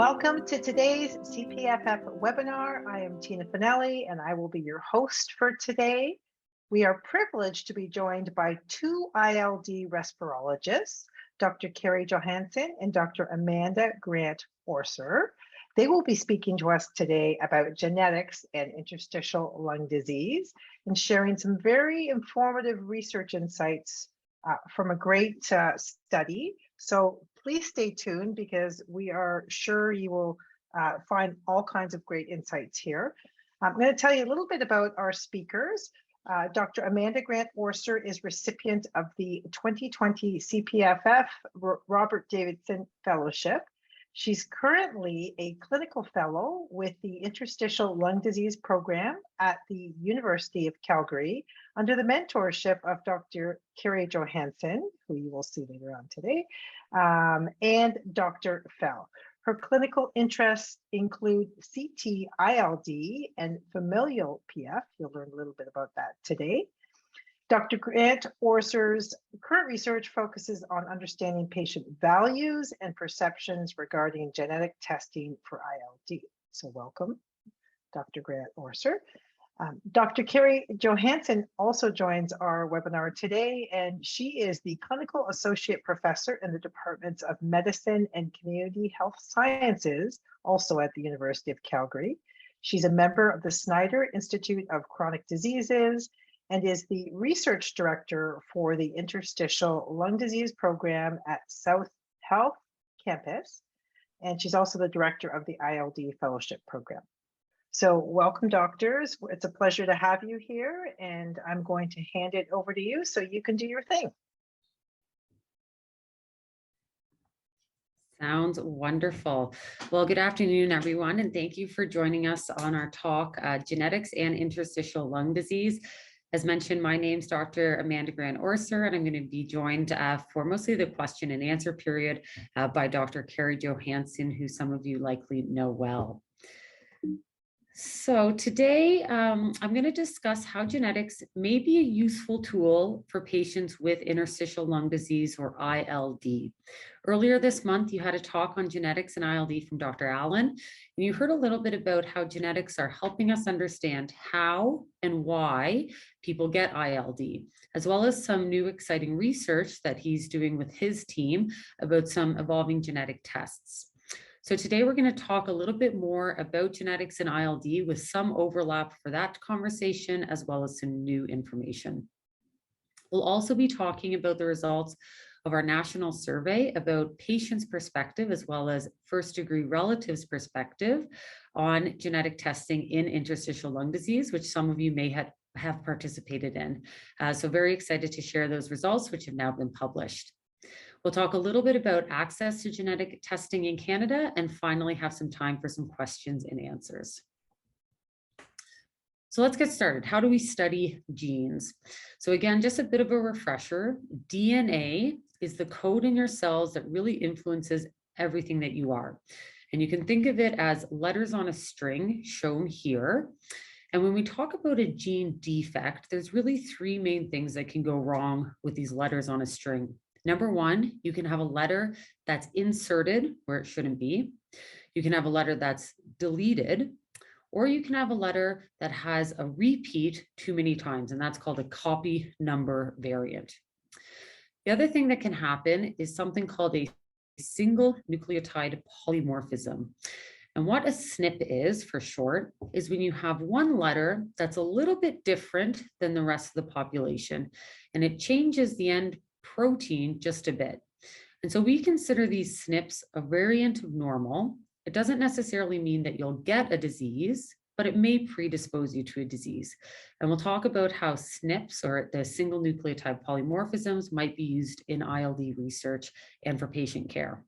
Welcome to today's CPFF webinar. I am Tina Finelli and I will be your host for today. We are privileged to be joined by two ILD respirologists, Dr. Kerri Johannson and Dr. Amanda Grant-Orser. They will be speaking to us today about genetics and interstitial lung disease and sharing some very informative research insights from a great study. So please stay tuned because we are sure you will find all kinds of great insights here. I'm going to tell you a little bit about our speakers. Dr. Amanda Grant-Orser is recipient of the 2020 CPFF Robert Davidson Fellowship. She's currently a clinical fellow with the Interstitial Lung Disease Program at the University of Calgary under the mentorship of Dr. Kerri Johansson, who you will see later on today, and Dr. Fell. Her clinical interests include CTD-ILD and familial PF. You'll learn a little bit about that today. Dr. Grant-Orser's current research focuses on understanding patient values and perceptions regarding genetic testing for ILD. So welcome, Dr. Grant-Orser. Dr. Kerri Johansson also joins our webinar today, and she is the Clinical Associate Professor in the Departments of Medicine and Community Health Sciences, also at the University of Calgary. She's a member of the Snyder Institute of Chronic Diseases and is the research director for the Interstitial Lung Disease Program at South Health Campus. And she's also the director of the ILD Fellowship Program. So welcome, doctors. It's a pleasure to have you here, and I'm going to hand it over to you so you can do your thing. Sounds wonderful. Well, good afternoon, everyone, and thank you for joining us on our talk, Genetics and Interstitial Lung Disease. As mentioned, my name's Dr. Amanda Grant-Orser, and I'm going to be joined for mostly the question and answer period by Dr. Kerri Johansson, who some of you likely know well. So today, I'm going to discuss how genetics may be a useful tool for patients with interstitial lung disease, or ILD. Earlier this month, you had a talk on genetics and ILD from Dr. Allen, and you heard a little bit about how genetics are helping us understand how and why people get ILD, as well as some new exciting research that he's doing with his team about some evolving genetic tests. So today we're going to talk a little bit more about genetics and ILD with some overlap for that conversation, as well as some new information. We'll also be talking about the results of our national survey about patients' perspective, as well as first-degree relatives' perspective on genetic testing in interstitial lung disease, which some of you may have participated in. So very excited to share those results, which have now been published. We'll talk a little bit about access to genetic testing in Canada, and finally have some time for some questions and answers. So let's get started. How do we study genes? So again, just a bit of a refresher. DNA is the code in your cells that really influences everything that you are. And you can think of it as letters on a string shown here. And when we talk about a gene defect, there's really three main things that can go wrong with these letters on a string. Number one, you can have a letter that's inserted where it shouldn't be. You can have a letter that's deleted, or you can have a letter that has a repeat too many times, and that's called a copy number variant. The other thing that can happen is something called a single nucleotide polymorphism. And what a SNP is, for short, is when you have one letter that's a little bit different than the rest of the population, and it changes the end protein just a bit. And so we consider these SNPs a variant of normal. It doesn't necessarily mean that you'll get a disease, but it may predispose you to a disease. And we'll talk about how SNPs, or the single nucleotide polymorphisms, might be used in ILD research and for patient care.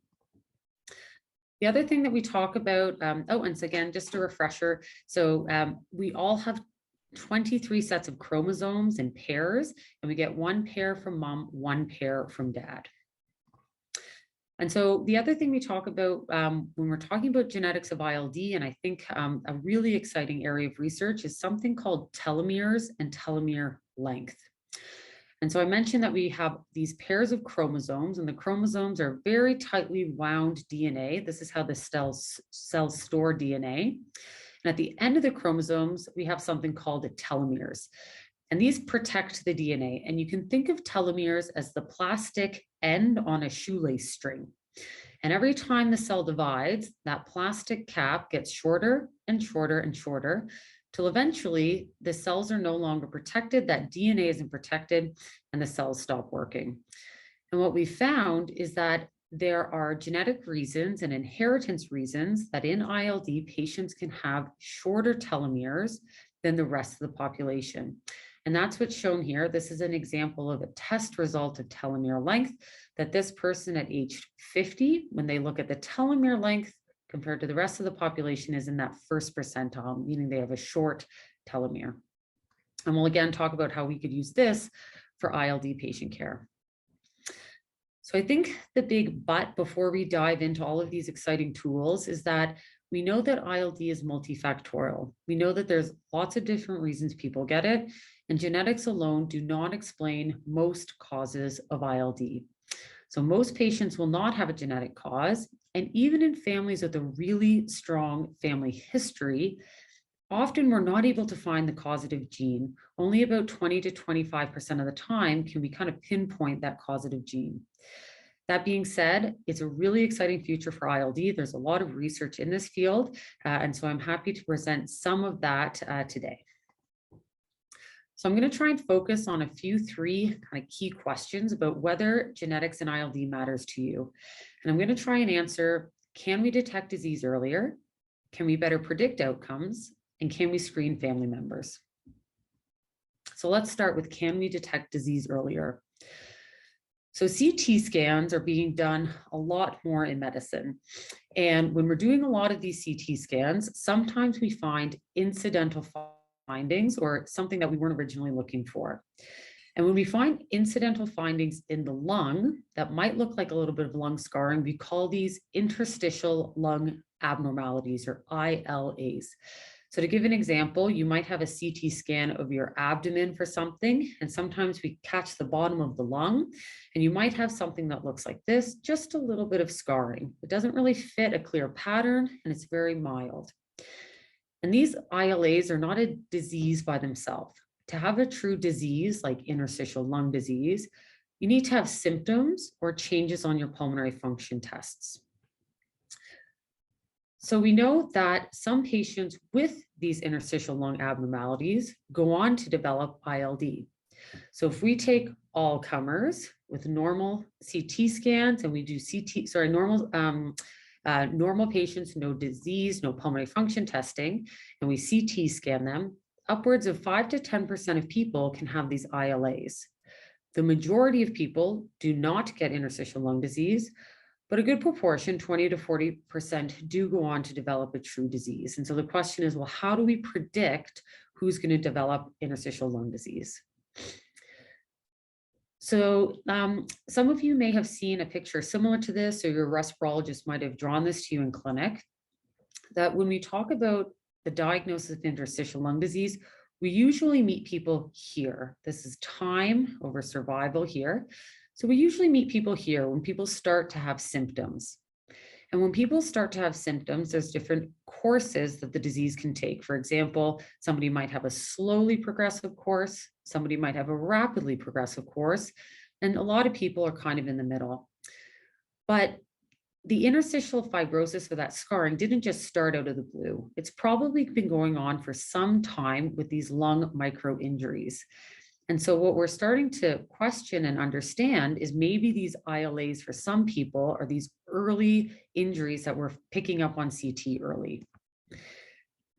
The other thing that we talk about, and so again, just a refresher, so we all have 23 sets of chromosomes in pairs, and we get one pair from mom, one pair from dad. And so the other thing we talk about when we're talking about genetics of ILD, and I think a really exciting area of research, is something called telomeres and telomere length. And so I mentioned that we have these pairs of chromosomes, and the chromosomes are very tightly wound DNA. This is how the cells store DNA. And at the end of the chromosomes, we have something called telomeres. And these protect the DNA. And you can think of telomeres as the plastic end on a shoelace string. And every time the cell divides, that plastic cap gets shorter and shorter and shorter, till eventually the cells are no longer protected, that DNA isn't protected, and the cells stop working. And what we found is that there are genetic reasons and inheritance reasons that in ILD, patients can have shorter telomeres than the rest of the population. And that's what's shown here. This is an example of a test result of telomere length, that this person at age 50, when they look at the telomere length compared to the rest of the population, is in that first percentile, meaning they have a short telomere. And we'll again talk about how we could use this for ILD patient care. So I think the big but before we dive into all of these exciting tools is that we know that ILD is multifactorial. We know that there's lots of different reasons people get it, and genetics alone do not explain most causes of ILD. So most patients will not have a genetic cause, and even in families with a really strong family history, often we're not able to find the causative gene. Only about 20 to 25% of the time can we kind of pinpoint that causative gene. That being said, it's a really exciting future for ILD. There's a lot of research in this field, and so I'm happy to present some of that today. So I'm going to try and focus on three kind of key questions about whether genetics in ILD matters to you. And I'm going to try and answer, can we detect disease earlier? Can we better predict outcomes? And can we screen family members? So let's start with, can we detect disease earlier? So CT scans are being done a lot more in medicine. And when we're doing a lot of these CT scans, sometimes we find incidental findings or something that we weren't originally looking for. And when we find incidental findings in the lung that might look like a little bit of lung scarring, we call these interstitial lung abnormalities, or ILAs. So to give an example, you might have a CT scan of your abdomen for something, and sometimes we catch the bottom of the lung, and you might have something that looks like this, just a little bit of scarring. It doesn't really fit a clear pattern, and it's very mild. And these ILAs are not a disease by themselves. To have a true disease like interstitial lung disease, you need to have symptoms or changes on your pulmonary function tests. So we know that some patients with these interstitial lung abnormalities go on to develop ILD. So if we take all comers with normal CT scans and we do normal patients, no disease, no pulmonary function testing, and we CT scan them, upwards of 5 to 10% of people can have these ILAs. The majority of people do not get interstitial lung disease, but a good proportion, 20 to 40%, do go on to develop a true disease. And so the question is, well, how do we predict who's going to develop interstitial lung disease? So some of you may have seen a picture similar to this, or your respirologist might have drawn this to you in clinic, that when we talk about the diagnosis of interstitial lung disease, we usually meet people here. This is time over survival here. So we usually meet people here when people start to have symptoms. And when people start to have symptoms, there's different courses that the disease can take. For example, somebody might have a slowly progressive course, somebody might have a rapidly progressive course, and a lot of people are kind of in the middle. But the interstitial fibrosis or that scarring didn't just start out of the blue. It's probably been going on for some time with these lung micro injuries. And so what we're starting to question and understand is maybe these ILAs for some people are these early injuries that we're picking up on CT early.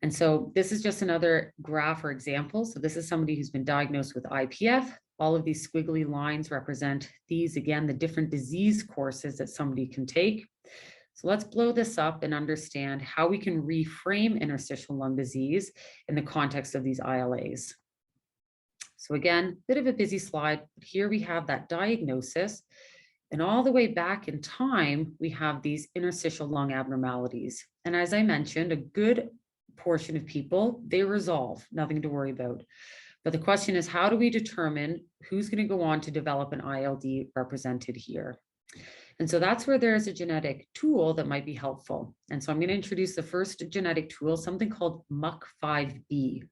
And so this is just another graph or example. So this is somebody who's been diagnosed with IPF. All of these squiggly lines represent these, again, the different disease courses that somebody can take. So let's blow this up and understand how we can reframe interstitial lung disease in the context of these ILAs. So again, bit of a busy slide, but here we have that diagnosis. And all the way back in time, we have these interstitial lung abnormalities. And as I mentioned, a good portion of people, they resolve, nothing to worry about. But the question is, how do we determine who's going to go on to develop an ILD represented here? And so that's where there's a genetic tool that might be helpful. And so I'm going to introduce the first genetic tool, something called MUC5B.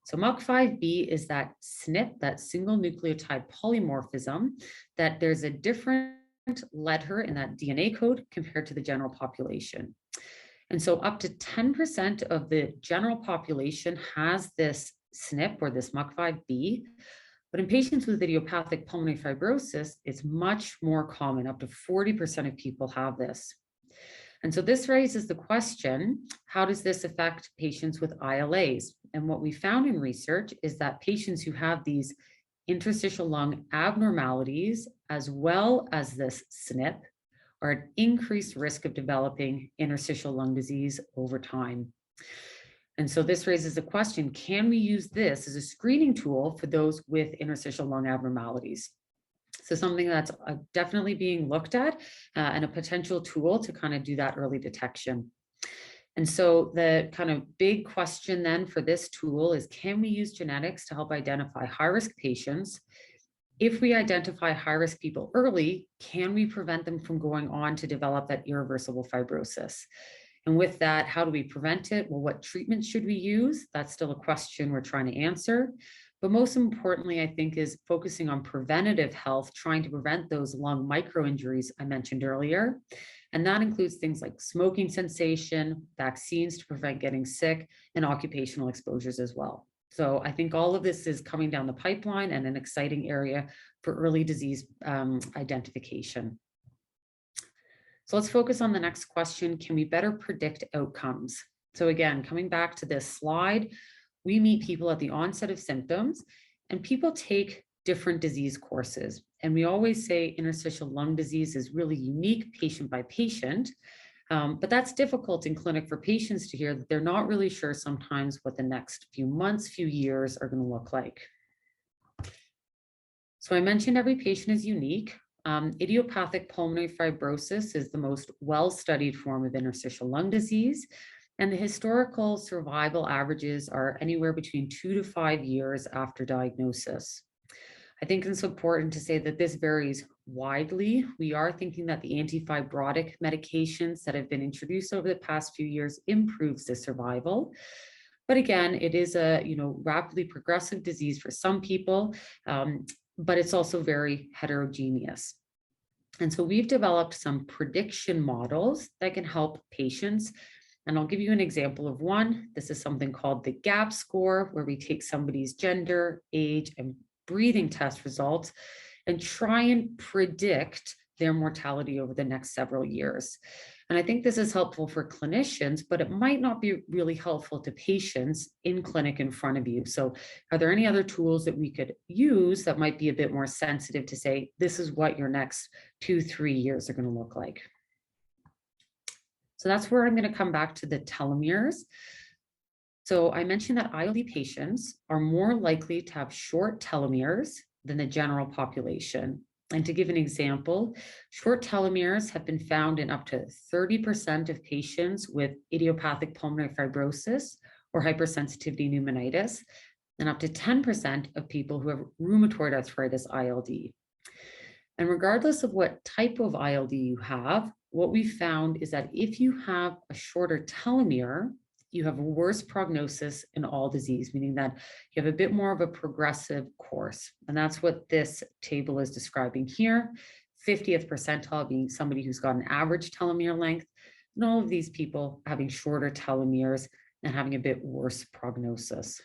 So MUC5B is that SNP, that single nucleotide polymorphism, that there's a different letter in that DNA code compared to the general population. And so up to 10% of the general population has this SNP or this MUC5B. But in patients with idiopathic pulmonary fibrosis, it's much more common. Up to 40% of people have this. And so this raises the question, how does this affect patients with ILAs? And what we found in research is that patients who have these interstitial lung abnormalities, as well as this SNP, are at increased risk of developing interstitial lung disease over time. And so this raises the question, can we use this as a screening tool for those with interstitial lung abnormalities? So something that's definitely being looked at and a potential tool to kind of do that early detection. And so the kind of big question then for this tool is, can we use genetics to help identify high-risk patients? If we identify high-risk people early, can we prevent them from going on to develop that irreversible fibrosis? And with that, how do we prevent it? Well, what treatment should we use? That's still a question we're trying to answer. But most importantly, I think, is focusing on preventative health, trying to prevent those lung microinjuries I mentioned earlier. And that includes things like smoking cessation, vaccines to prevent getting sick, and occupational exposures as well. So I think all of this is coming down the pipeline and an exciting area for early disease identification. So let's focus on the next question. Can we better predict outcomes? So again, coming back to this slide, we meet people at the onset of symptoms, and people take different disease courses. And we always say interstitial lung disease is really unique patient by patient, but that's difficult in clinic for patients to hear that they're not really sure sometimes what the next few months, few years are going to look like. So I mentioned every patient is unique. Idiopathic pulmonary fibrosis is the most well-studied form of interstitial lung disease, and the historical survival averages are anywhere between 2 to 5 years after diagnosis. I think it's important to say that this varies widely. We are thinking that the antifibrotic medications that have been introduced over the past few years improves the survival. But again, it is a rapidly progressive disease for some people, but it's also very heterogeneous. And so we've developed some prediction models that can help patients. And I'll give you an example of one. This is something called the GAP score, where we take somebody's gender, age, and breathing test results and try and predict their mortality over the next several years. And I think this is helpful for clinicians, but it might not be really helpful to patients in clinic in front of you. So are there any other tools that we could use that might be a bit more sensitive to say, this is what your next 2-3 years are going to look like? So that's where I'm going to come back to the telomeres. So I mentioned that ILD patients are more likely to have short telomeres than the general population. And to give an example, short telomeres have been found in up to 30% of patients with idiopathic pulmonary fibrosis or hypersensitivity pneumonitis, and up to 10% of people who have rheumatoid arthritis ILD. And regardless of what type of ILD you have, what we found is that if you have a shorter telomere, you have a worse prognosis in all disease, meaning that you have a bit more of a progressive course. And that's what this table is describing here. 50th percentile being somebody who's got an average telomere length, and all of these people having shorter telomeres and having a bit worse prognosis.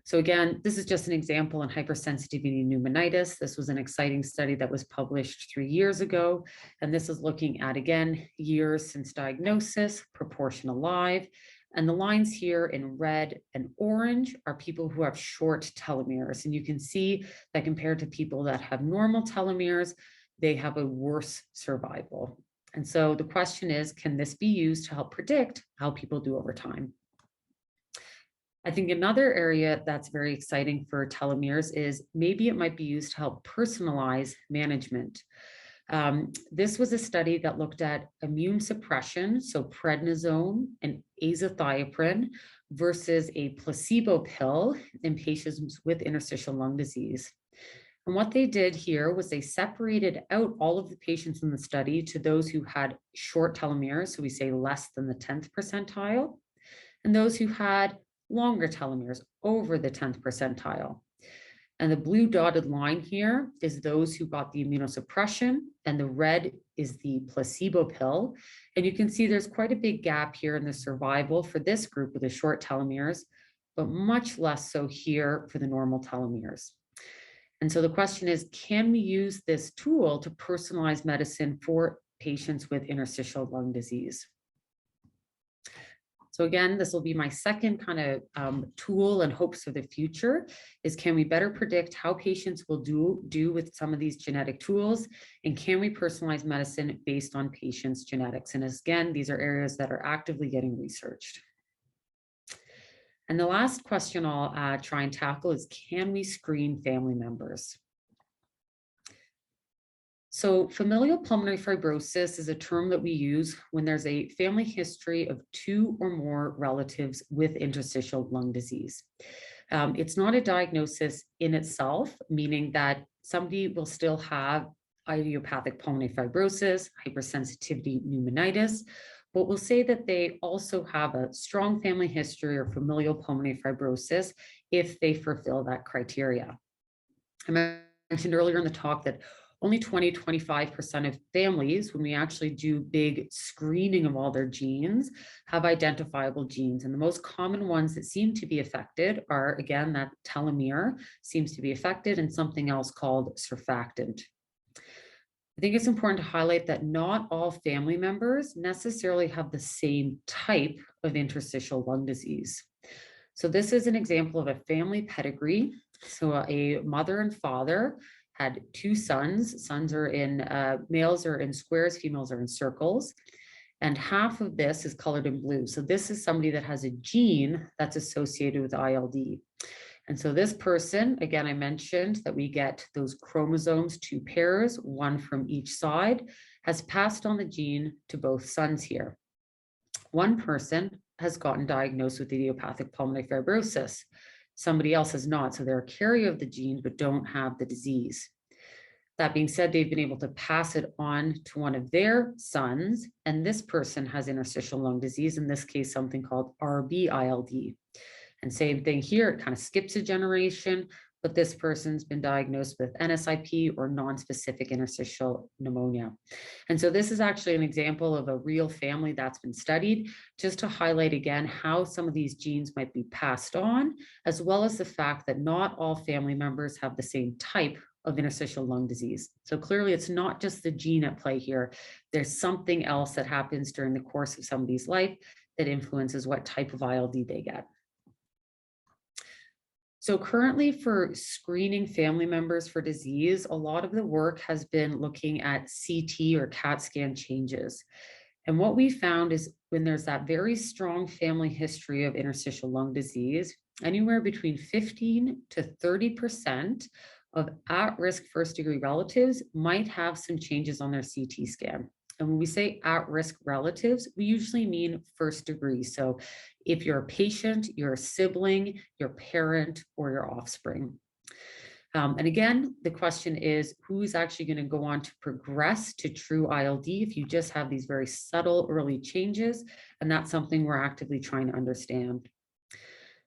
So again, this is just an example in hypersensitivity pneumonitis. This was an exciting study that was published 3 years ago. And this is looking at, again, years since diagnosis, proportion alive. And the lines here in red and orange are people who have short telomeres. And you can see that compared to people that have normal telomeres, they have a worse survival. And so the question is, can this be used to help predict how people do over time? I think another area that's very exciting for telomeres is maybe it might be used to help personalize management. This was a study that looked at immune suppression, so prednisone and azathioprine versus a placebo pill in patients with interstitial lung disease. And what they did here was they separated out all of the patients in the study to those who had short telomeres, so we say less than the 10th percentile, and those who had longer telomeres over the 10th percentile. And the blue dotted line here is those who got the immunosuppression, and the red is the placebo pill. And you can see there's quite a big gap here in the survival for this group with the short telomeres, but much less so here for the normal telomeres. And so the question is, can we use this tool to personalize medicine for patients with interstitial lung disease? So again, this will be my second kind of tool and hopes for the future is, can we better predict how patients will do with some of these genetic tools? And can we personalize medicine based on patients' genetics? And again, these are areas that are actively getting researched. And the last question I'll try and tackle is, can we screen family members? So familial pulmonary fibrosis is a term that we use when there's a family history of 2 or more relatives with interstitial lung disease. It's not a diagnosis in itself, meaning that somebody will still have idiopathic pulmonary fibrosis, hypersensitivity pneumonitis, but we'll say that they also have a strong family history or familial pulmonary fibrosis if they fulfill that criteria. I mentioned earlier in the talk that only 20-25% of families, when we actually do big screening of all their genes, have identifiable genes. And the most common ones that seem to be affected are, again, that telomere seems to be affected, and something else called surfactant. I think it's important to highlight that not all family members necessarily have the same type of interstitial lung disease. So this is an example of a family pedigree. So a mother and father had 2 sons. Sons are in, males are in squares, females are in circles. And half of this is colored in blue. So this is somebody that has a gene that's associated with ILD. And so this person, again, I mentioned that we get those chromosomes, 2 pairs, 1 from each side, has passed on the gene to both sons here. One person has gotten diagnosed with idiopathic pulmonary fibrosis. Somebody else has not. So they're a carrier of the gene, but don't have the disease. That being said, they've been able to pass it on to one of their sons, and this person has interstitial lung disease, in this case, something called RB-ILD. And same thing here, it kind of skips a generation, but this person's been diagnosed with NSIP or non-specific interstitial pneumonia. And so this is actually an example of a real family that's been studied, just to highlight again how some of these genes might be passed on, as well as the fact that not all family members have the same type of interstitial lung disease. So clearly it's not just the gene at play here. There's something else that happens during the course of somebody's life that influences what type of ILD they get. So currently for screening family members for disease, a lot of the work has been looking at CT or CAT scan changes. And what we found is when there's that very strong family history of interstitial lung disease, anywhere between 15 to 30% of at-risk first-degree relatives might have some changes on their CT scan. And when we say at-risk relatives, we usually mean first degree. So if you're a patient, you're a sibling, your parent, or your offspring. And again, the question is, who's actually going to go on to progress to true ILD if you just have these very subtle early changes? And that's something we're actively trying to understand.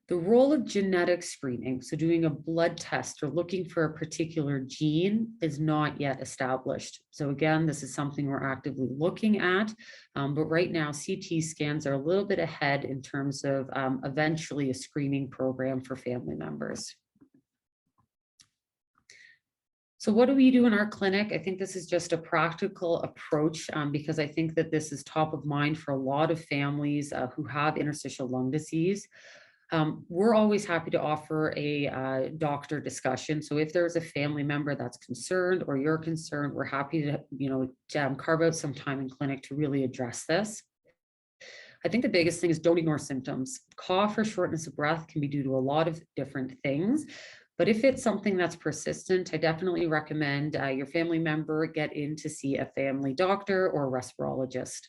The role of genetic screening, so doing a blood test or looking for a particular gene, is not yet established. So again, this is something we're actively looking at, but right now CT scans are a little bit ahead in terms of eventually a screening program for family members. So what do we do in our clinic? I think this is just a practical approach because I think that this is top of mind for a lot of families who have interstitial lung disease. We're always happy to offer a doctor discussion. So if there's a family member that's concerned or you're concerned, we're happy to carve out some time in clinic to really address this. I think the biggest thing is don't ignore symptoms. Cough or shortness of breath can be due to a lot of different things, But if it's something that's persistent, I definitely recommend your family member get in to see a family doctor or a respirologist.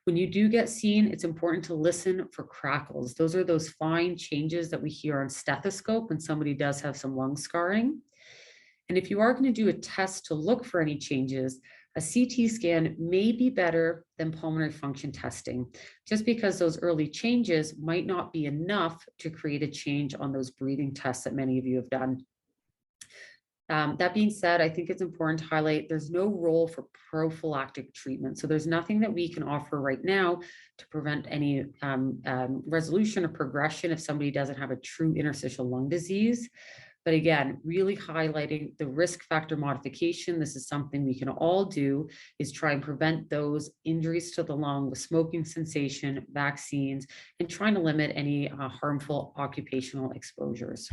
When you do get seen, it's important to listen for crackles. Those are those fine changes that we hear on stethoscope when somebody does have some lung scarring. And if you are going to do a test to look for any changes, a CT scan may be better than pulmonary function testing, just because those early changes might not be enough to create a change on those breathing tests that many of you have done. That being said, I think it's important to highlight there's no role for prophylactic treatment. So there's nothing that we can offer right now to prevent any resolution or progression if somebody doesn't have a true interstitial lung disease. But again, really highlighting the risk factor modification. This is something we can all do, is try and prevent those injuries to the lung with smoking cessation, vaccines, and trying to limit any harmful occupational exposures.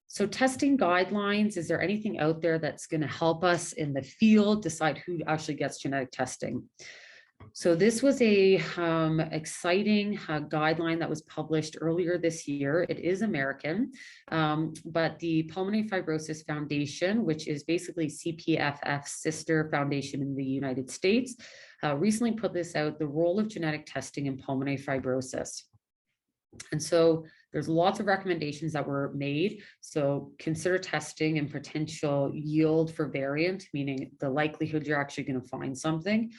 So testing guidelines, is there anything out there that's going to help us in the field decide who actually gets genetic testing? So this was a exciting guideline that was published earlier this year. It is American, but the Pulmonary Fibrosis Foundation, which is basically CPFF's sister foundation in the United States, recently put this out, the role of genetic testing in pulmonary fibrosis. And so there's lots of recommendations that were made. So consider testing and potential yield for variant, meaning the likelihood you're actually going to find something.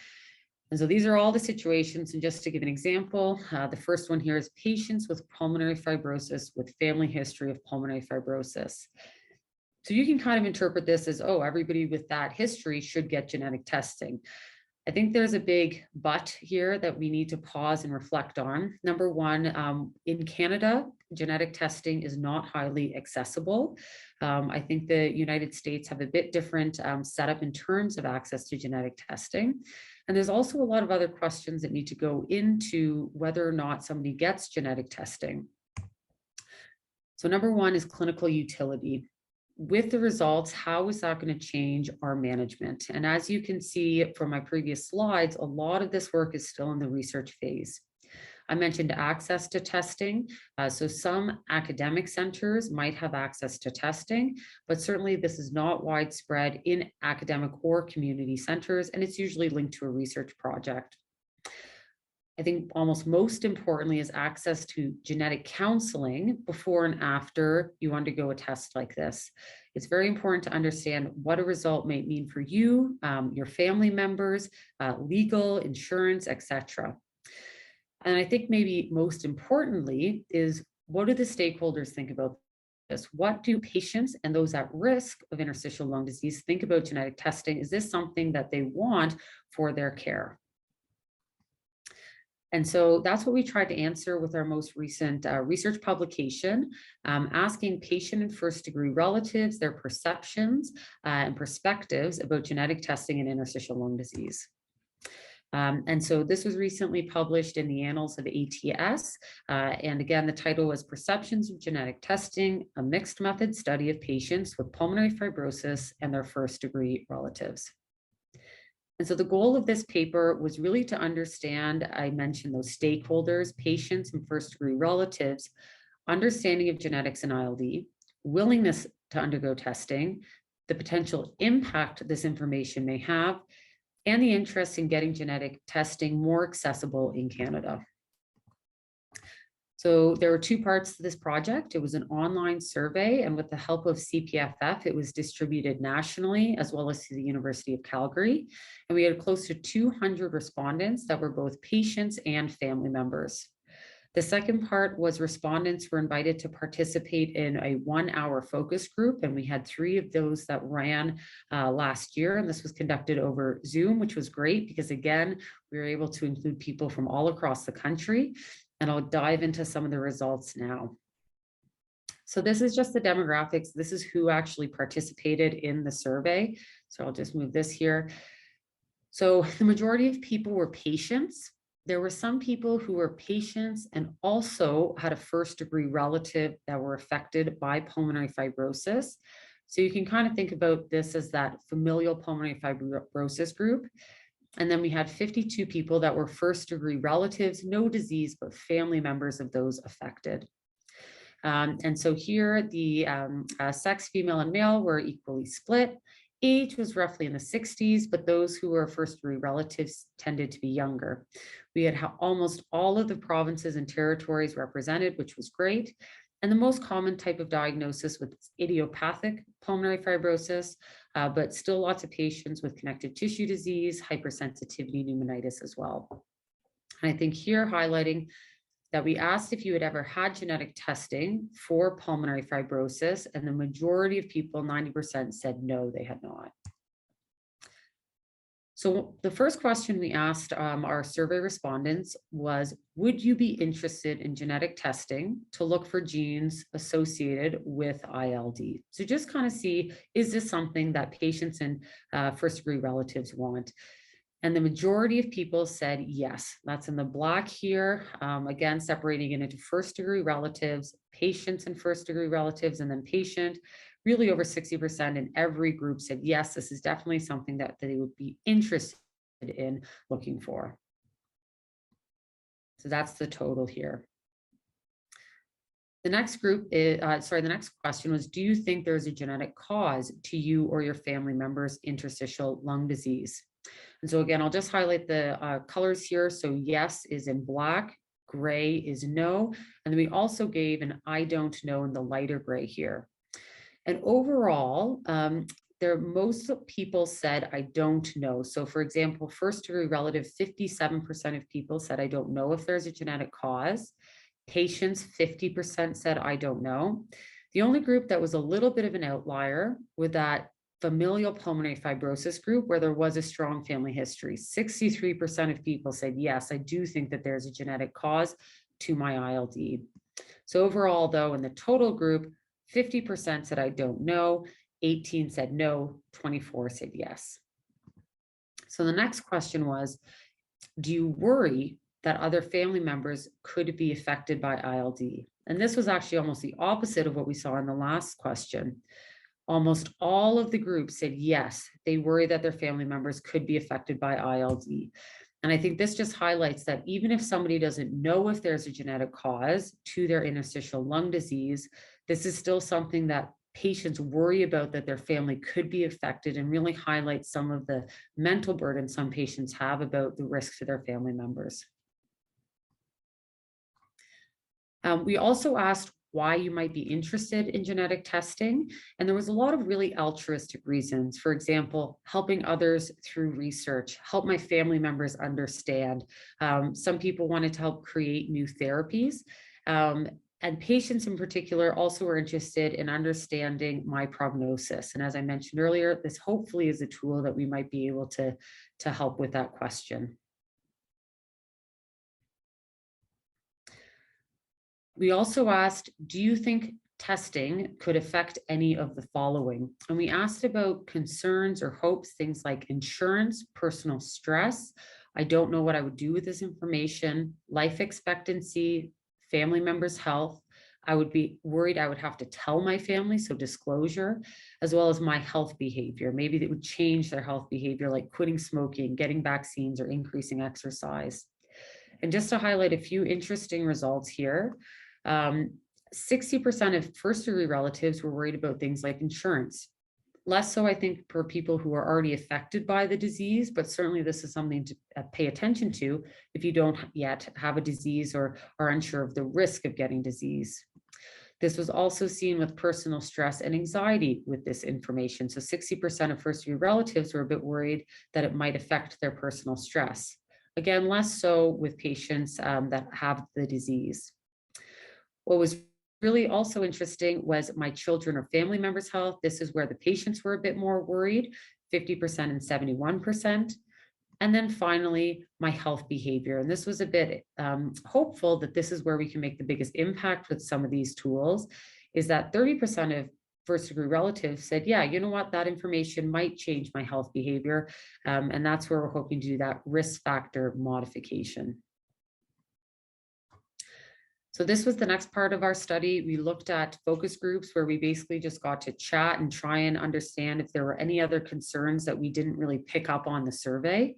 And so these are all the situations. And just to give an example, the first one here is patients with pulmonary fibrosis with family history of pulmonary fibrosis. So you can kind of interpret this as, oh, everybody with that history should get genetic testing. I think there's a big but here that we need to pause and reflect on. Number one, in Canada, genetic testing is not highly accessible. I think the United States have a bit different setup in terms of access to genetic testing. And there's also a lot of other questions that need to go into whether or not somebody gets genetic testing. So number one is clinical utility. With the results, how is that going to change our management? And as you can see from my previous slides, a lot of this work is still in the research phase. I mentioned access to testing. So some academic centers might have access to testing, but certainly this is not widespread in academic or community centers, and it's usually linked to a research project. I think almost most importantly is access to genetic counseling before and after you undergo a test like this. It's very important to understand what a result may mean for you, your family members, legal, insurance, etc. And I think maybe most importantly is, what do the stakeholders think about this? What do patients and those at risk of interstitial lung disease think about genetic testing? Is this something that they want for their care? And so that's what we tried to answer with our most recent research publication, asking patient and first-degree relatives their perceptions and perspectives about genetic testing in interstitial lung disease. And so this was recently published in the Annals of ATS. And again, the title was Perceptions of Genetic Testing, a Mixed Method Study of Patients with Pulmonary Fibrosis and Their First-Degree Relatives. And so the goal of this paper was really to understand, I mentioned those stakeholders, patients and first-degree relatives, understanding of genetics and ILD, willingness to undergo testing, the potential impact this information may have, and the interest in getting genetic testing more accessible in Canada. So there were two parts to this project. It was an online survey, and with the help of CPFF, it was distributed nationally as well as to the University of Calgary. And we had close to 200 respondents that were both patients and family members. The second part was respondents were invited to participate in a 1-hour focus group, and we had 3 of those that ran last year, and this was conducted over Zoom, which was great because, again, we were able to include people from all across the country, and I'll dive into some of the results now. So this is just the demographics. This is who actually participated in the survey. So I'll just move this here. So the majority of people were patients. There were some people who were patients and also had a first-degree relative that were affected by pulmonary fibrosis. So you can kind of think about this as that familial pulmonary fibrosis group. And then we had 52 people that were first-degree relatives, no disease, but family members of those affected. And so here the sex, female and male, were equally split. Age was roughly in the 60s, but those who were first-degree relatives tended to be younger. We had almost all of the provinces and territories represented, which was great. And the most common type of diagnosis was idiopathic pulmonary fibrosis, but still lots of patients with connective tissue disease, hypersensitivity pneumonitis as well. And I think here highlighting that we asked if you had ever had genetic testing for pulmonary fibrosis, and the majority of people, 90%, said no, they had not. So the first question we asked our survey respondents was, would you be interested in genetic testing to look for genes associated with ILD? So just kind of see, is this something that patients and first-degree relatives want? And the majority of people said yes. That's in the black here, again, separating it into first-degree relatives, patients and first-degree relatives, and then patient. Really over 60% in every group said yes, this is definitely something that they would be interested in looking for. So that's the total here. The next group is, the next question was, do you think there's a genetic cause to you or your family members' interstitial lung disease? And so again, I'll just highlight the colors here. So yes is in black, gray is no, and then we also gave an I don't know in the lighter gray here. And overall, most people said I don't know. So for example, first-degree relative, 57% of people said I don't know if there's a genetic cause. Patients, 50% said I don't know. The only group that was a little bit of an outlier was that familial pulmonary fibrosis group, where there was a strong family history. 63% of people said, yes, I do think that there's a genetic cause to my ILD. So overall, though, in the total group, 50% said I don't know, 18 said no, 24 said yes. So the next question was, do you worry that other family members could be affected by ILD? And this was actually almost the opposite of what we saw in the last question. Almost all of the groups said yes, they worry that their family members could be affected by ILD. And I think this just highlights that even if somebody doesn't know if there's a genetic cause to their interstitial lung disease, this is still something that patients worry about, that their family could be affected, and really highlights some of the mental burden some patients have about the risk to their family members. We also asked why you might be interested in genetic testing. And there was a lot of really altruistic reasons. For example, helping others through research, help my family members understand. Some people wanted to help create new therapies. And patients in particular also were interested in understanding my prognosis. And as I mentioned earlier, this hopefully is a tool that we might be able to help with that question. We also asked, do you think testing could affect any of the following? And we asked about concerns or hopes, things like insurance, personal stress. I don't know what I would do with this information, life expectancy, family members' health. I would be worried I would have to tell my family, so disclosure, as well as my health behavior. Maybe that would change their health behavior, like quitting smoking, getting vaccines, or increasing exercise. And just to highlight a few interesting results here, 60% of first-degree relatives were worried about things like insurance. Less so, I think, for people who are already affected by the disease, but certainly this is something to pay attention to if you don't yet have a disease or are unsure of the risk of getting disease. This was also seen with personal stress and anxiety with this information. So 60% of first-degree relatives were a bit worried that it might affect their personal stress. Again, less so with patients that have the disease. What was really also interesting was my children or family members' health. This is where the patients were a bit more worried, 50% and 71%. And then finally, my health behavior. And this was a bit hopeful that this is where we can make the biggest impact with some of these tools, is that 30% of first-degree relatives said, yeah, you know what, that information might change my health behavior. And that's where we're hoping to do that risk factor modification. So this was the next part of our study. We looked at focus groups where we basically just got to chat and try and understand if there were any other concerns that we didn't really pick up on the survey.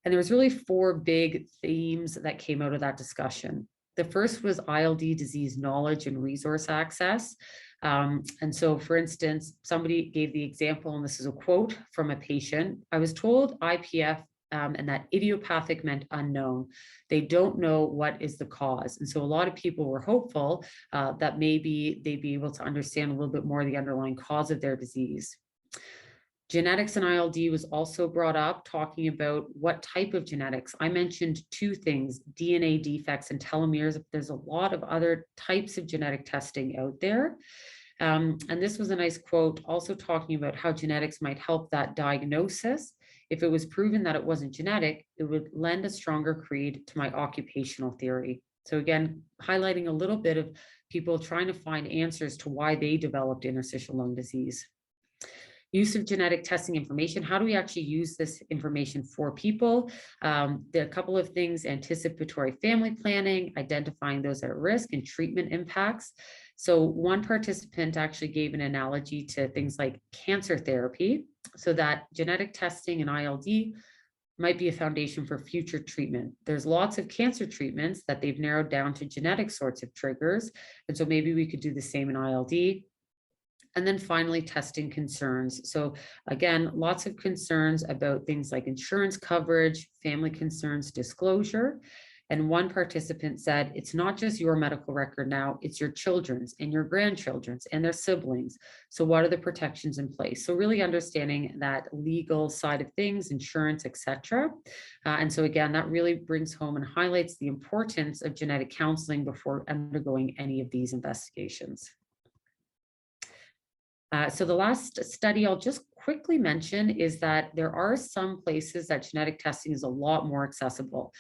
And there was really 4 big themes that came out of that discussion. The first was ILD disease knowledge and resource access. And so, for instance, somebody gave the example, and this is a quote from a patient: "I was told IPF and that idiopathic meant unknown. They don't know what is the cause." And so a lot of people were hopeful that maybe they'd be able to understand a little bit more the underlying cause of their disease. Genetics and ILD was also brought up, talking about what type of genetics. I mentioned two things: DNA defects and telomeres. There's a lot of other types of genetic testing out there. And this was a nice quote, also talking about how genetics might help that diagnosis. If it was proven that it wasn't genetic, it would lend a stronger creed to my occupational theory. So again, highlighting a little bit of people trying to find answers to why they developed interstitial lung disease. Use of genetic testing information. How do we actually use this information for people? There are a couple of things: anticipatory family planning, identifying those at risk, and treatment impacts. So one participant actually gave an analogy to things like cancer therapy, so that genetic testing and ILD might be a foundation for future treatment. There's lots of cancer treatments that they've narrowed down to genetic sorts of triggers. And so maybe we could do the same in ILD. And then finally, testing concerns. So again, lots of concerns about things like insurance coverage, family concerns, disclosure. And one participant said, "It's not just your medical record now, it's your children's and your grandchildren's and their siblings. So what are the protections in place?" So really understanding that legal side of things, insurance, etc. And so again, that really brings home and highlights the importance of genetic counseling before undergoing any of these investigations. So the last study I'll just quickly mention is that there are some places that genetic testing is a lot more accessible.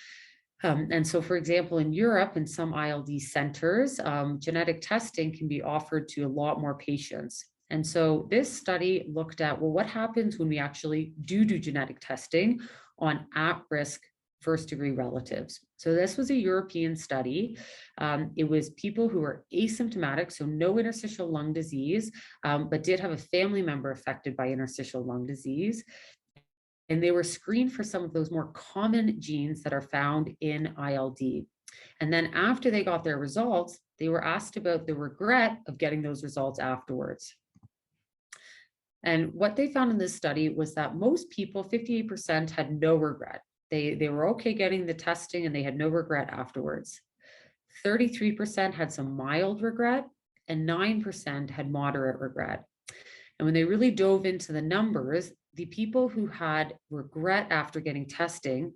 And so, for example, in Europe, in some ILD centers, genetic testing can be offered to a lot more patients. And so this study looked at, well, what happens when we actually do genetic testing on at-risk first-degree relatives? So this was a European study. It was people who were asymptomatic, so no interstitial lung disease, but did have a family member affected by interstitial lung disease. And they were screened for some of those more common genes that are found in ILD. And then after they got their results, they were asked about the regret of getting those results afterwards. And what they found in this study was that most people, 58%, had no regret. They were okay getting the testing and they had no regret afterwards. 33% had some mild regret and 9% had moderate regret. And when they really dove into the numbers, the people who had regret after getting testing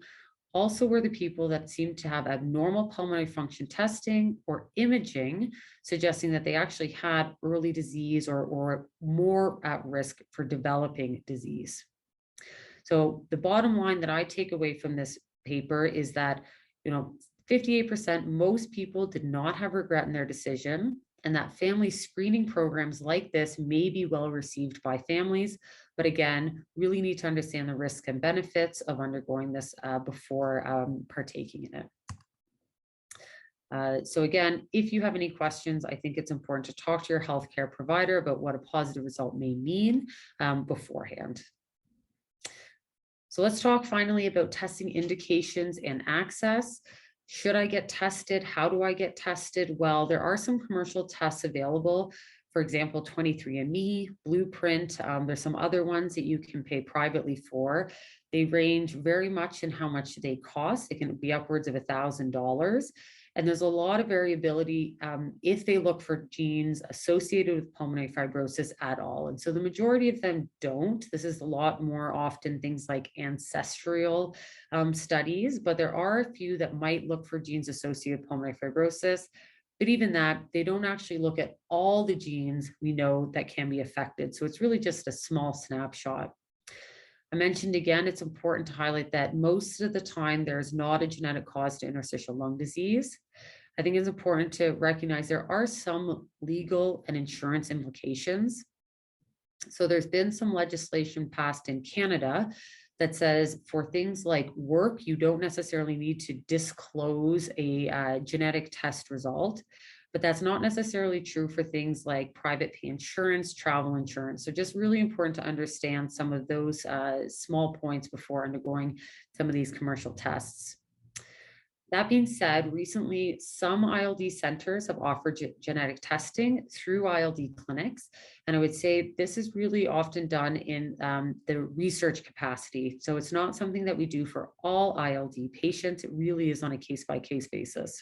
also were the people that seemed to have abnormal pulmonary function testing or imaging, suggesting that they actually had early disease or more at risk for developing disease. So the bottom line that I take away from this paper is that, 58%, most people did not have regret in their decision, and that family screening programs like this may be well received by families, but again, really need to understand the risks and benefits of undergoing this before partaking in it. So again, if you have any questions, I think it's important to talk to your healthcare provider about what a positive result may mean beforehand. So let's talk finally about testing indications and access. Should I get tested? How do I get tested? Well, there are some commercial tests available. For example, 23andMe, Blueprint. There's some other ones that you can pay privately for. They range very much in how much they cost. They can be upwards of $1,000. And there's a lot of variability if they look for genes associated with pulmonary fibrosis at all. And so the majority of them don't. This is a lot more often things like ancestral studies, but there are a few that might look for genes associated with pulmonary fibrosis. But even that, they don't actually look at all the genes we know that can be affected. So it's really just a small snapshot. I mentioned again, it's important to highlight that most of the time there is not a genetic cause to interstitial lung disease. I think it's important to recognize there are some legal and insurance implications. So there's been some legislation passed in Canada that says for things like work, you don't necessarily need to disclose a genetic test result. But that's not necessarily true for things like private pay insurance, travel insurance. So just really important to understand some of those small points before undergoing some of these commercial tests. That being said, recently, some ILD centers have offered genetic testing through ILD clinics. And I would say this is really often done in the research capacity. So it's not something that we do for all ILD patients. It really is on a case-by-case basis.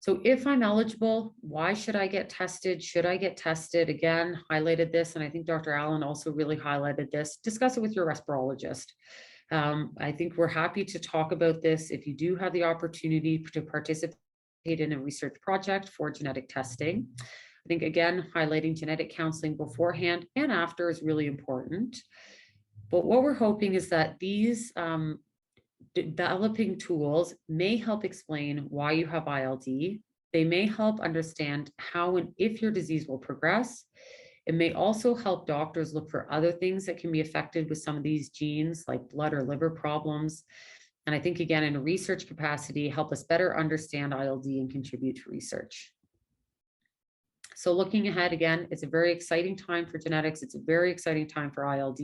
So if I'm eligible, why should I get tested? Should I get tested? Again, highlighted this, and I think Dr. Allen also really highlighted this. Discuss it with your respirologist. I think we're happy to talk about this if you do have the opportunity to participate in a research project for genetic testing. I think, again, highlighting genetic counseling beforehand and after is really important. But what we're hoping is that these developing tools may help explain why you have ILD. They may help understand how and if your disease will progress. It may also help doctors look for other things that can be affected with some of these genes, like blood or liver problems. And I think, again, in a research capacity, help us better understand ILD and contribute to research. So looking ahead, again, it's a very exciting time for genetics. It's a very exciting time for ILD.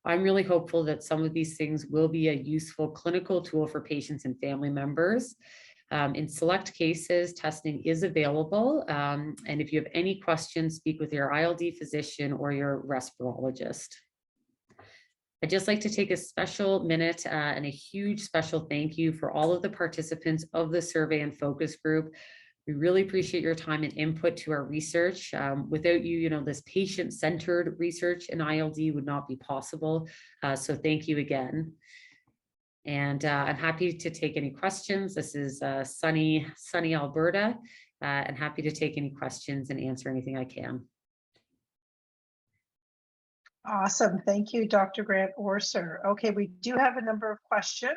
I'm really hopeful that some of these things will be a useful clinical tool for patients and family members. In select cases, testing is available. And if you have any questions, speak with your ILD physician or your respirologist. I'd just like to take a special minute and a huge special thank you for all of the participants of the survey and focus group. We really appreciate your time and input to our research. Without you, this patient-centered research in ILD would not be possible. So thank you again. And I'm happy to take any questions. This is sunny Alberta, and happy to take any questions and answer anything I can. Awesome. Thank you, Dr. Grant-Orser. Okay, we do have a number of questions.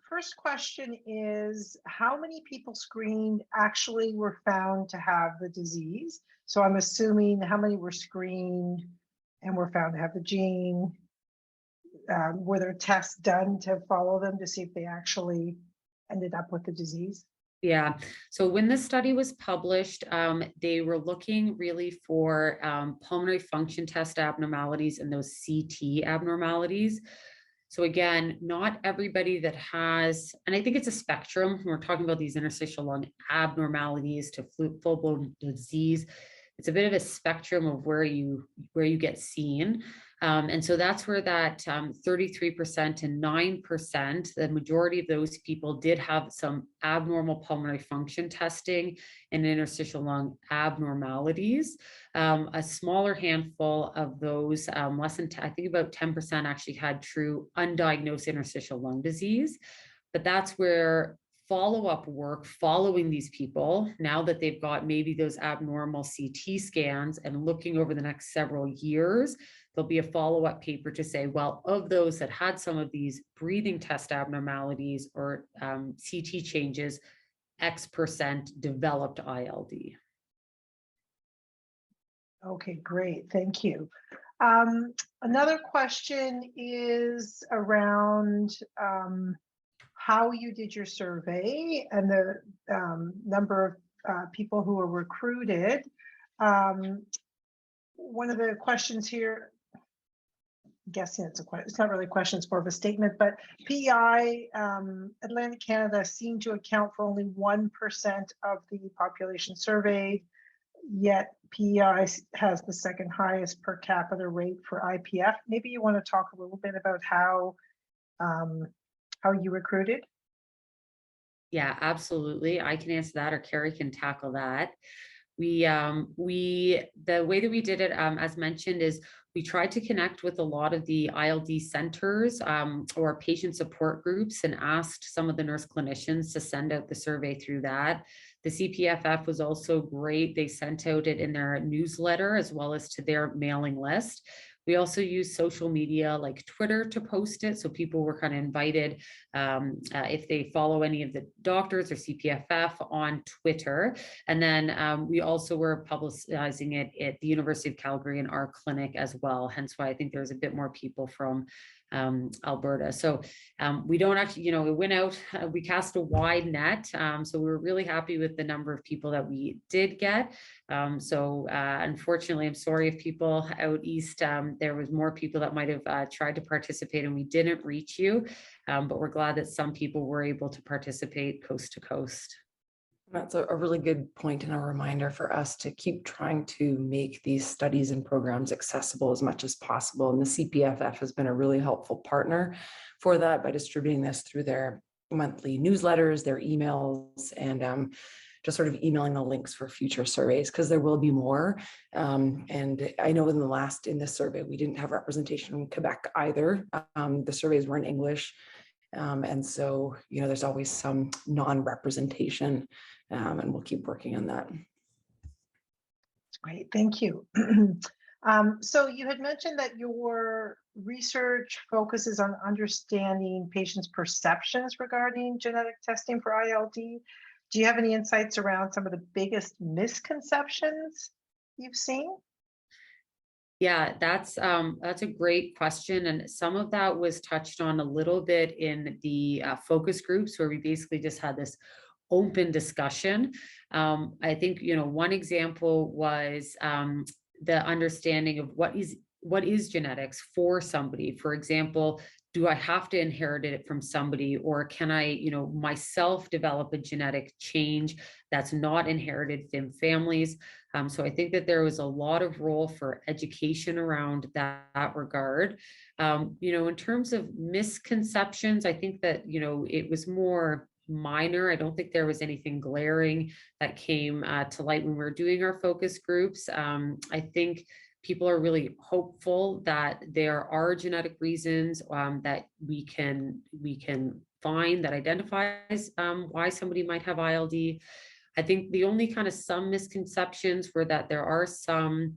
First question is, how many people screened actually were found to have the disease? So I'm assuming how many were screened and were found to have the gene? Were there tests done to follow them to see if they actually ended up with the disease? Yeah, so when this study was published, they were looking really for pulmonary function test abnormalities and those CT abnormalities. So again, not everybody that has, and I think it's a spectrum when we're talking about these interstitial lung abnormalities to full-blown disease. It's a bit of a spectrum of where you get seen. And so that's where that 33% and 9%, the majority of those people did have some abnormal pulmonary function testing and interstitial lung abnormalities. A smaller handful of those, less than, I think about 10% actually had true undiagnosed interstitial lung disease. But that's where follow-up work following these people, now that they've got maybe those abnormal CT scans and looking over the next several years, there'll be a follow-up paper to say, well, of those that had some of these breathing test abnormalities or CT changes, X% developed ILD. Okay, great. Thank you. Another question is around how you did your survey and the number of people who were recruited. One of the questions here, I'm guessing it's not really a question, it's more of a statement, but PEI, Atlantic Canada seemed to account for only 1% of the population surveyed, yet PEI has the second highest per capita rate for IPF. Maybe you want to talk a little bit about how you recruited? Yeah, absolutely. I can answer that, or Kerri can tackle that. The way that we did it, as mentioned, is we tried to connect with a lot of the ILD centers or patient support groups and asked some of the nurse clinicians to send out the survey through that. The CPFF was also great. They sent out it in their newsletter as well as to their mailing list. We also use social media like Twitter to post it. So people were kind of invited if they follow any of the doctors or CPFF on Twitter. And then we also were publicizing it at the University of Calgary in our clinic as well. Hence why I think there's a bit more people from Alberta. So we don't actually, it went out, we cast a wide net. So we were really happy with the number of people that we did get. Unfortunately, I'm sorry if people out east, there was more people that might have tried to participate and we didn't reach you. But we're glad that some people were able to participate coast to coast. That's a really good point and a reminder for us to keep trying to make these studies and programs accessible as much as possible. And the CPFF has been a really helpful partner for that by distributing this through their monthly newsletters, their emails, and just sort of emailing the links for future surveys, because there will be more. And I know in this survey, we didn't have representation in Quebec either. The surveys were in English. And so, there's always some non-representation, and we'll keep working on that. That's great, thank you. So you had mentioned that your research focuses on understanding patients' perceptions regarding genetic testing for ILD. Do you have any insights around some of the biggest misconceptions you've seen? Yeah, that's a great question. And some of that was touched on a little bit in the focus groups, where we basically just had this open discussion. I think, one example was the understanding of what is genetics for somebody. For example, do I have to inherit it from somebody, or can I, myself develop a genetic change that's not inherited in families? So I think that there was a lot of role for education around that regard. In terms of misconceptions, I think that, it was more minor. I don't think there was anything glaring that came to light when we were doing our focus groups. I think people are really hopeful that there are genetic reasons that we can find that identifies why somebody might have ILD. I think the only kind of some misconceptions were that there are some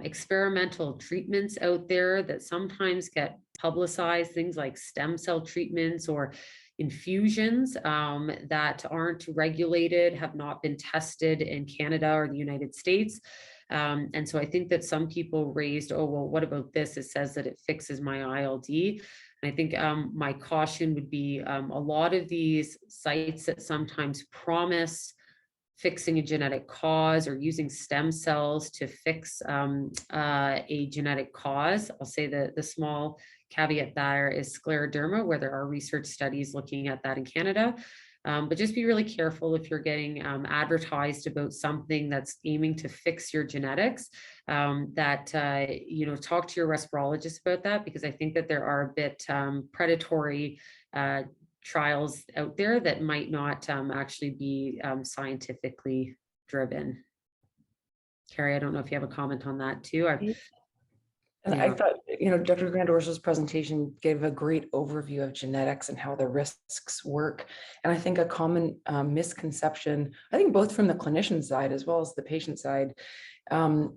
experimental treatments out there that sometimes get publicized, things like stem cell treatments or infusions that aren't regulated, have not been tested in Canada or the United States. And so I think that some people raised, oh, well, what about this? It says that it fixes my ILD. And I think my caution would be a lot of these sites that sometimes promise fixing a genetic cause or using stem cells to fix a genetic cause. I'll say that the small caveat there is scleroderma, where there are research studies looking at that in Canada. But just be really careful if you're getting advertised about something that's aiming to fix your genetics, talk to your respirologist about that, because I think that there are a bit predatory trials out there that might not actually be scientifically driven. Kerri, I don't know if you have a comment on that too. I thought, Dr. Grant-Orser's presentation gave a great overview of genetics and how the risks work. And I think a common misconception, I think both from the clinician side as well as the patient side,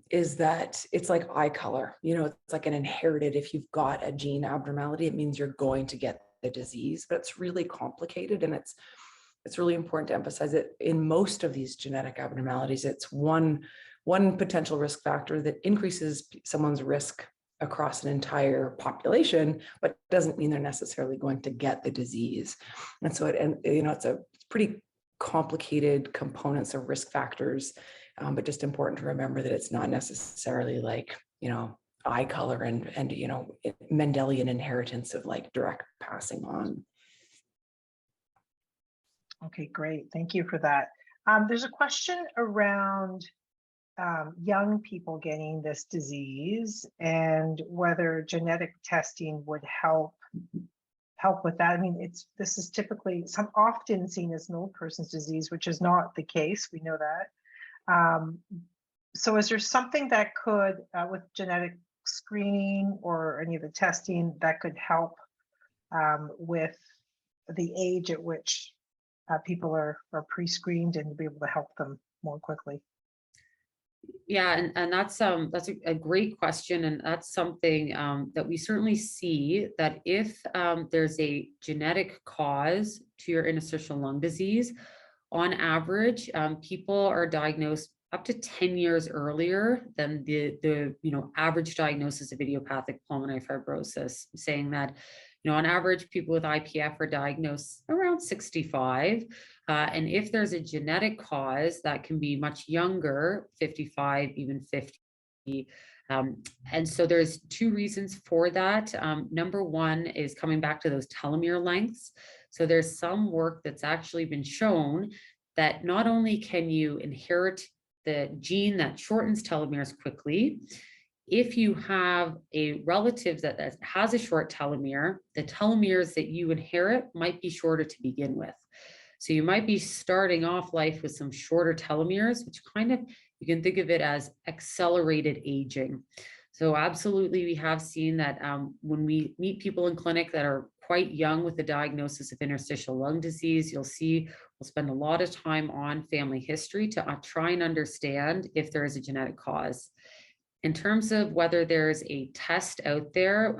is that it's like eye color. It's like an inherited, if you've got a gene abnormality, it means you're going to get the disease, but it's really complicated. And it's really important to emphasize that in most of these genetic abnormalities, it's one potential risk factor that increases someone's risk across an entire population, but doesn't mean they're necessarily going to get the disease. And so it's a pretty complicated components of risk factors, but just important to remember that it's not necessarily like, eye color and Mendelian inheritance of like direct passing on. Okay, great. Thank you for that. There's a question around young people getting this disease and whether genetic testing would help with that. I mean, this is typically often seen as an old person's disease, which is not the case. We know that. So is there something that could, with genetic screening or any of the testing, that could help with the age at which people are pre-screened and be able to help them more quickly? Yeah, and that's a great question, and that's something that we certainly see, that if there's a genetic cause to your interstitial lung disease, on average, people are diagnosed up to 10 years earlier than the average diagnosis of idiopathic pulmonary fibrosis, saying that on average, people with IPF are diagnosed around 65. And if there's a genetic cause, that can be much younger, 55, even 50. And so there's two reasons for that. Number one is coming back to those telomere lengths. So there's some work that's actually been shown that not only can you inherit the gene that shortens telomeres quickly, if you have a relative that has a short telomere, the telomeres that you inherit might be shorter to begin with. So you might be starting off life with some shorter telomeres, which kind of, you can think of it as accelerated aging. So absolutely, we have seen that when we meet people in clinic that are quite young with the diagnosis of interstitial lung disease, you'll see we'll spend a lot of time on family history to try and understand if there is a genetic cause. In terms of whether there's a test out there,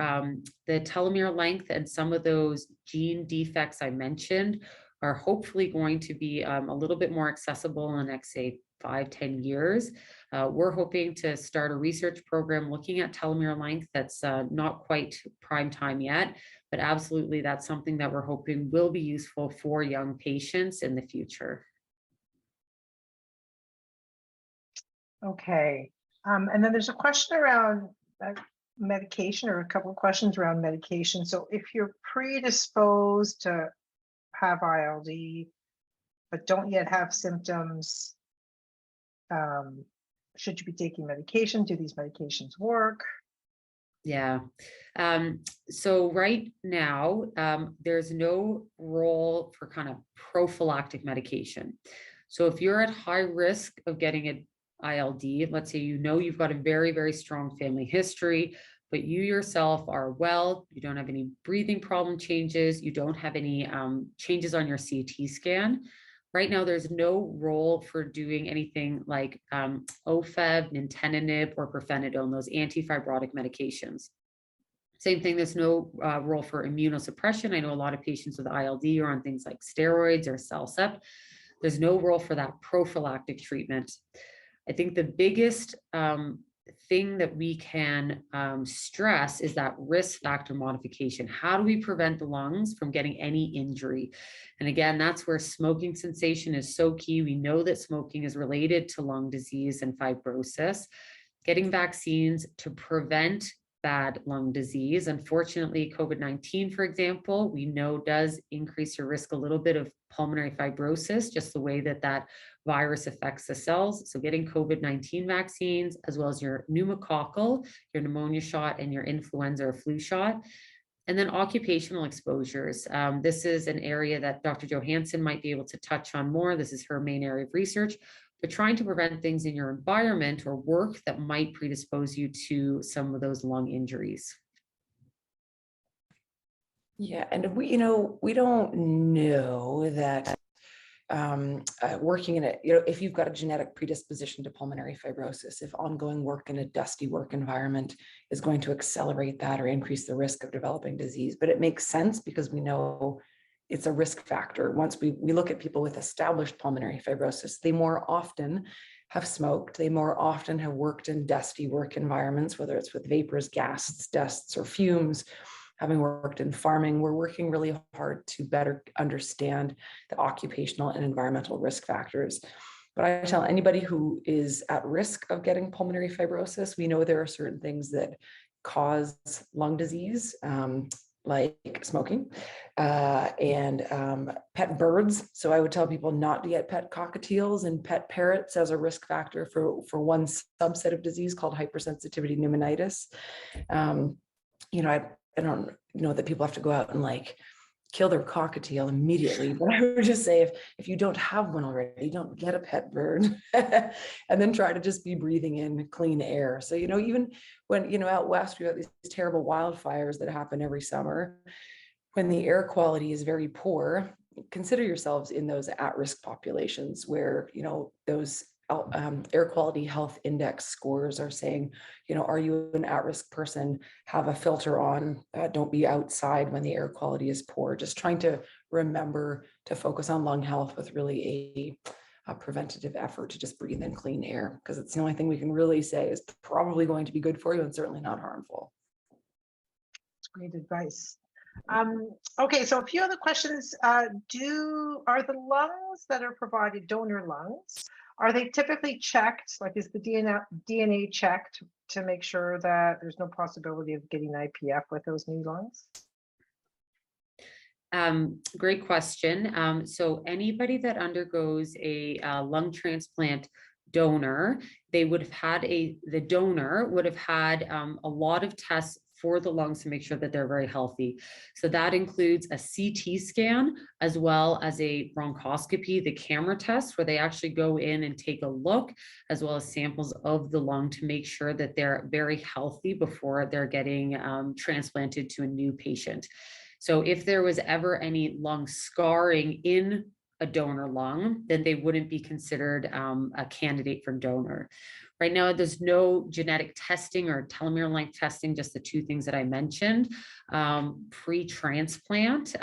the telomere length and some of those gene defects I mentioned are hopefully going to be a little bit more accessible in the next, say, 5-10 years. We're hoping to start a research program looking at telomere length. That's not quite prime time yet, but absolutely that's something that we're hoping will be useful for young patients in the future. Okay. And then there's a question around medication, or a couple of questions around medication. So if you're predisposed to have ILD, but don't yet have symptoms, should you be taking medication? Do these medications work? Yeah. So right now, there's no role for kind of prophylactic medication. So if you're at high risk of getting an ILD, let's say you've got a very, very strong family history, but you yourself are well, you don't have any breathing problem changes, you don't have any changes on your CT scan. Right now, there's no role for doing anything like OFEV, nintedanib, or pirfenidone, those antifibrotic medications. Same thing, there's no role for immunosuppression. I know a lot of patients with ILD are on things like steroids or CellCept. There's no role for that prophylactic treatment. I think the biggest thing that we can stress is that risk factor modification. How do we prevent the lungs from getting any injury? And again, that's where smoking cessation is so key. We know that smoking is related to lung disease and fibrosis. Getting vaccines to prevent bad lung disease. Unfortunately, COVID-19, for example, we know does increase your risk a little bit of pulmonary fibrosis, just the way that that virus affects the cells. So getting COVID-19 vaccines, as well as your pneumococcal, your pneumonia shot, and your influenza or flu shot. And then occupational exposures. This is an area that Dr. Johansson might be able to touch on more. This is her main area of research, but trying to prevent things in your environment or work that might predispose you to some of those lung injuries. Yeah, and we don't know that working in it, if you've got a genetic predisposition to pulmonary fibrosis, if ongoing work in a dusty work environment is going to accelerate that or increase the risk of developing disease. But it makes sense because we know it's a risk factor. Once we look at people with established pulmonary fibrosis, they more often have smoked, they more often have worked in dusty work environments, whether it's with vapors, gases, dusts, or fumes. Having worked in farming, we're working really hard to better understand the occupational and environmental risk factors. But I tell anybody who is at risk of getting pulmonary fibrosis, we know there are certain things that cause lung disease, like smoking and pet birds. So I would tell people not to get pet cockatiels and pet parrots as a risk factor for one subset of disease called hypersensitivity pneumonitis. I don't know that people have to go out and like kill their cockatiel immediately, but I would just say if you don't have one already, don't get a pet bird and then try to just be breathing in clean air. So, even when, out west, we have these terrible wildfires that happen every summer. When the air quality is very poor, consider yourselves in those at-risk populations where, those air quality health index scores are saying, are you an at-risk person? Have a filter on, don't be outside when the air quality is poor. Just trying to remember to focus on lung health with really preventative effort to just breathe in clean air, because it's the only thing we can really say is probably going to be good for you and certainly not harmful. That's great advice. Okay, so a few other questions. Are the lungs that are provided, donor lungs, are they typically checked? Like, is the DNA checked to make sure that there's no possibility of getting IPF with those new lungs? Great question. So anybody that undergoes a lung transplant donor, they would have had the donor would have had a lot of tests for the lungs to make sure that they're very healthy. So that includes a CT scan as well as a bronchoscopy, the camera test, where they actually go in and take a look, as well as samples of the lung to make sure that they're very healthy before they're getting transplanted to a new patient. So if there was ever any lung scarring in a donor lung, then they wouldn't be considered a candidate for donor. Right now, there's no genetic testing or telomere length testing, just the two things that I mentioned pre-transplant,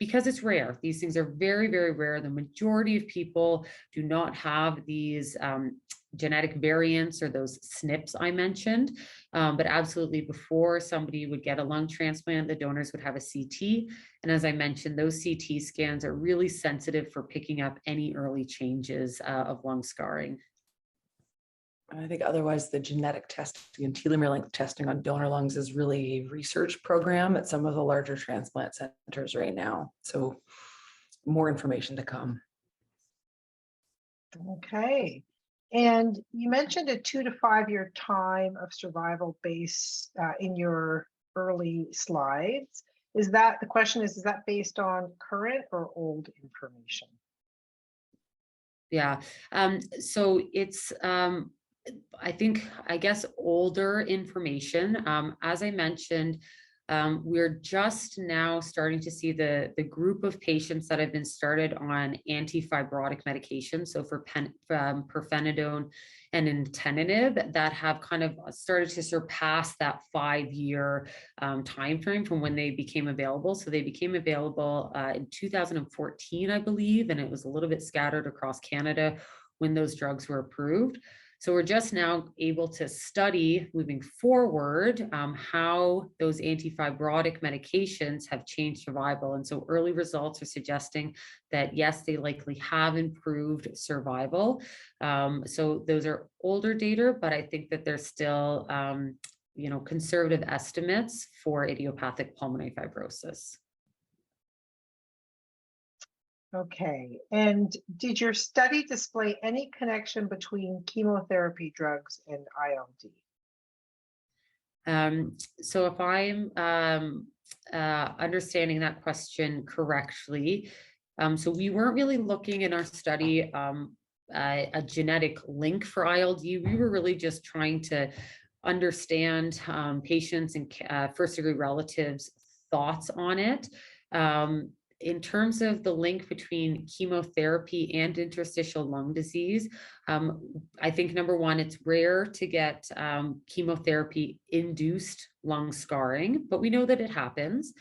because it's rare. These things are very, very rare. The majority of people do not have these genetic variants or those SNPs I mentioned, but absolutely before somebody would get a lung transplant, the donors would have a CT. And as I mentioned, those CT scans are really sensitive for picking up any early changes of lung scarring. I think otherwise the genetic testing and telomere length testing on donor lungs is really a research program at some of the larger transplant centers right now. So more information to come. Okay. And you mentioned a 2 to 5 year time of survival base in your early slides. Is that, the question is that based on current or old information? Yeah, so it's, I guess older information. As I mentioned, we're just now starting to see the group of patients that have been started on anti-fibrotic medication. So for pirfenidone and nintedanib, that have kind of started to surpass that 5-year time frame from when they became available. So they became available in 2014, I believe, and it was a little bit scattered across Canada when those drugs were approved. So we're just now able to study moving forward how those antifibrotic medications have changed survival. And so early results are suggesting that, yes, they likely have improved survival. So those are older data, but I think that they're still, conservative estimates for idiopathic pulmonary fibrosis. Okay, and did your study display any connection between chemotherapy drugs and ILD? So if I'm understanding that question correctly, so we weren't really looking in our study a genetic link for ILD. We were really just trying to understand patients and first-degree relatives' thoughts on it. In terms of the link between chemotherapy and interstitial lung disease, I think number one, it's rare to get chemotherapy-induced lung scarring, but we know that it happens.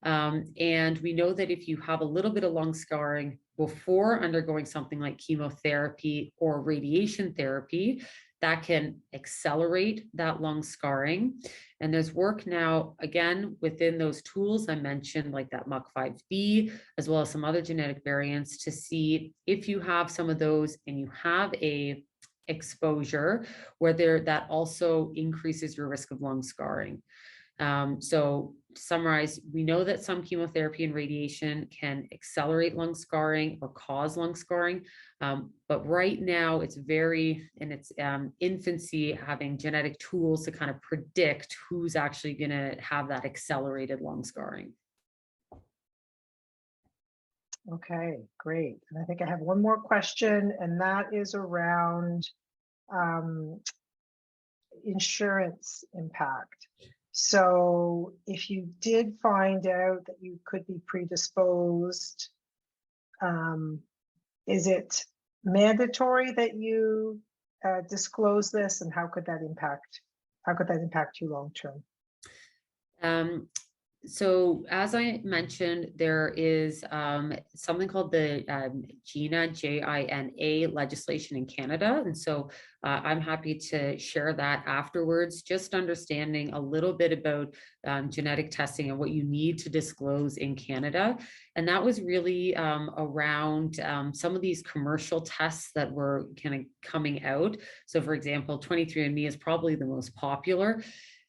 And we know that if you have a little bit of lung scarring before undergoing something like chemotherapy or radiation therapy, that can accelerate that lung scarring. And there's work now, again, within those tools I mentioned, like that MUC5B, as well as some other genetic variants, to see if you have some of those and you have a exposure, whether that also increases your risk of lung scarring. So to summarize, we know that some chemotherapy and radiation can accelerate lung scarring or cause lung scarring. But right now it's very in its infancy, having genetic tools to kind of predict who's actually going to have that accelerated lung scarring. Okay, great. And I think I have one more question, and that is around insurance impact. So if you did find out that you could be predisposed, is it mandatory that you disclose this, and how could that impact you long term? So as I mentioned, there is something called the GINA, J-I-N-A legislation in Canada. And so I'm happy to share that afterwards, just understanding a little bit about genetic testing and what you need to disclose in Canada. And that was really around some of these commercial tests that were kind of coming out. So for example, 23andMe is probably the most popular.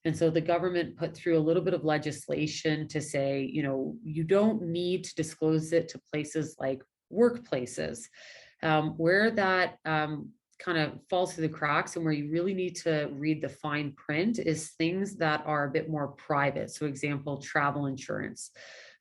And so the government put through a little bit of legislation to say, you know, you don't need to disclose it to places like workplaces. Where that kind of falls through the cracks and where you really need to read the fine print is things that are a bit more private. So example, travel insurance.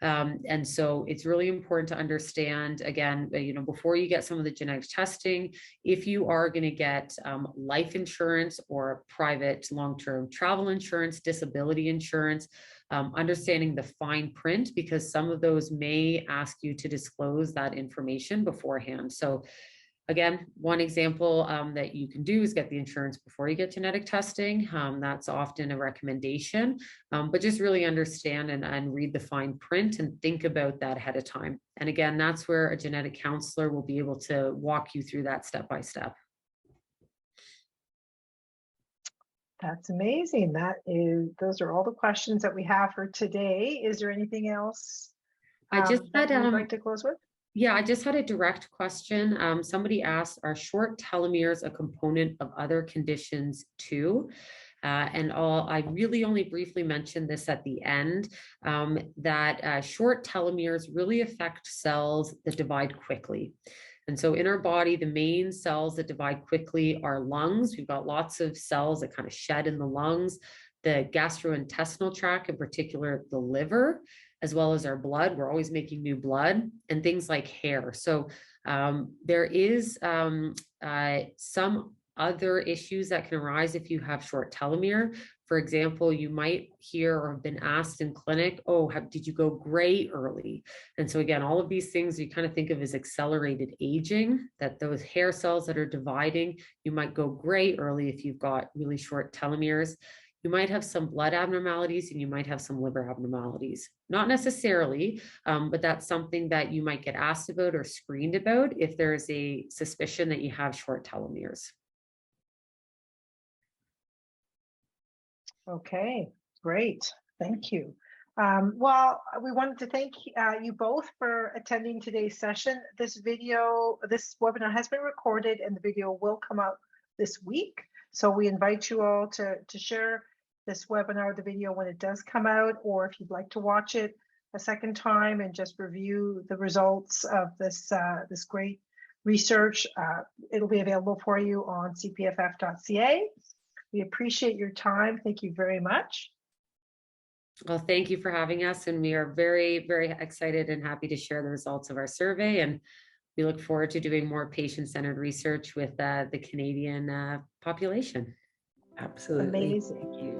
And so it's really important to understand, again, you know, before you get some of the genetic testing, if you are going to get life insurance or private long-term travel insurance, disability insurance, understanding the fine print, because some of those may ask you to disclose that information beforehand. So again, one example that you can do is get the insurance before you get genetic testing. That's often a recommendation, but just really understand and read the fine print and think about that ahead of time. And again, that's where a genetic counselor will be able to walk you through that step by step. That's amazing. Those are all the questions that we have for today. Is there anything else I just that had you'd like to close with? Yeah, I just had a direct question. Somebody asked, are short telomeres a component of other conditions too? I really only briefly mentioned this at the end, that short telomeres really affect cells that divide quickly. And so in our body, the main cells that divide quickly are lungs. We've got lots of cells that kind of shed in the lungs, the gastrointestinal tract, in particular, the liver, as well as our blood. We're always making new blood, and things like hair. So there is some other issues that can arise if you have short telomere. For example, you might hear or have been asked in clinic, oh, did you go gray early? And so again, all of these things you kind of think of as accelerated aging, that those hair cells that are dividing, you might go gray early if you've got really short telomeres. You might have some blood abnormalities and you might have some liver abnormalities. Not necessarily, but that's something that you might get asked about or screened about if there's a suspicion that you have short telomeres. Okay, great. Thank you. Well, we wanted to thank you both for attending today's session. This webinar has been recorded and the video will come out this week. So we invite you all to share this webinar, the video, when it does come out, or if you'd like to watch it a second time and just review the results of this great research, it'll be available for you on cpff.ca. We appreciate your time. Thank you very much. Well, thank you for having us, and we are very, very excited and happy to share the results of our survey, and we look forward to doing more patient-centered research with the Canadian population. Absolutely. Amazing. Thank you.